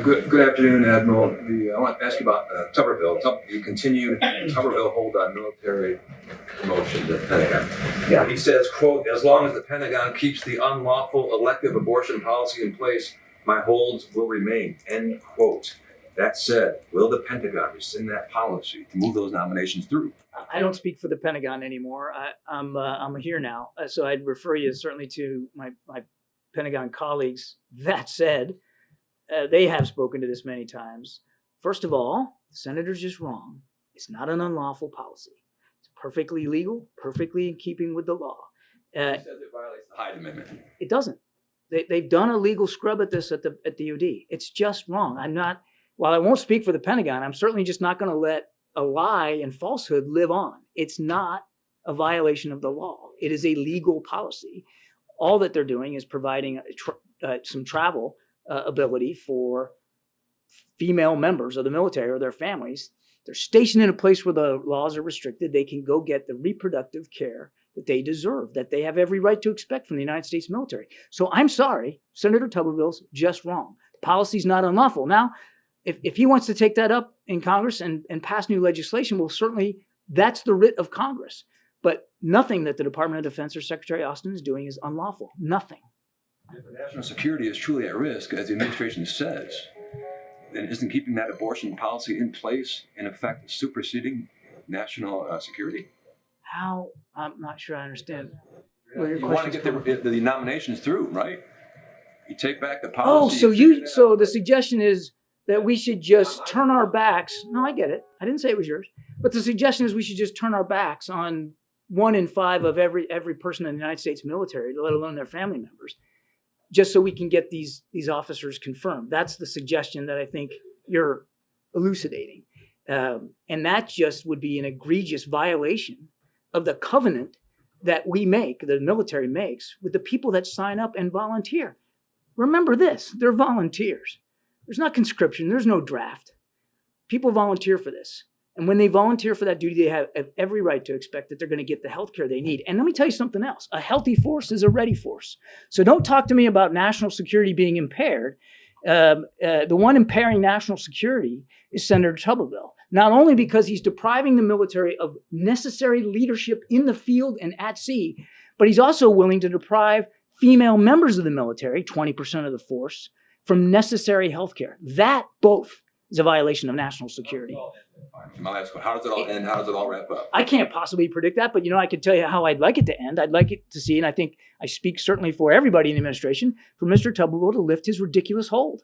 Good afternoon, Admiral. I want to ask you about Tuberville. The continued Tuberville hold on military promotion to the Pentagon. Yeah. He says, quote, "As long as the Pentagon keeps the unlawful elective abortion policy in place, my holds will remain," end quote. That said, will the Pentagon rescind that policy to move those nominations through? I don't speak for the Pentagon anymore. I'm here now, so I'd refer you certainly to my Pentagon colleagues. That said, they have spoken to this many times. First of all, the senator's just wrong. It's not an unlawful policy. It's perfectly legal, perfectly in keeping with the law. He says it violates the Hyde Amendment. It doesn't. They've done a legal scrub at this at the DOD. It's just wrong. While I won't speak for the Pentagon, I'm certainly just not going to let a lie and falsehood live on. It's not a violation of the law. It is a legal policy. All that they're doing is providing some travel ability for female members of the military or their families. They're stationed in a place where the laws are restricted. They can go get the reproductive care that they deserve, that they have every right to expect from the United States military. So I'm sorry, Senator Tuberville's just wrong. The policy's not unlawful. Now, if he wants to take that up in Congress and pass new legislation, well, certainly that's the writ of Congress. But nothing that the Department of Defense or Secretary Austin is doing is unlawful. Nothing. If national security is truly at risk, as the administration says, then isn't keeping that abortion policy in place, in effect, superseding national security? How? I'm not sure I understand. You want to get the nominations through, right? You take back the policy. Oh, so the suggestion is that we should just turn our backs. No, I get it. I didn't say it was yours. But the suggestion is we should just turn our backs on 1 in 5 of every person in the United States military, let alone their family members, just so we can get these officers confirmed. That's the suggestion that I think you're elucidating. And that just would be an egregious violation of the covenant that we make, the military makes, with the people that sign up and volunteer. Remember this, they're volunteers. There's not conscription, there's no draft. People volunteer for this. And when they volunteer for that duty, they have every right to expect that they're going to get the health care they need. And let me tell you something else. A healthy force is a ready force. So don't talk to me about national security being impaired. The one impairing national security is Senator Tuberville. Not only because he's depriving the military of necessary leadership in the field and at sea, but he's also willing to deprive female members of the military, 20% of the force, from necessary health care. That both is a violation of national security. How does it all end? How does it all wrap up? I can't possibly predict that, but I can tell you how I'd like it to end. I'd like it to see, and I think I speak certainly for everybody in the administration, for Mr. Tuberville to lift his ridiculous hold.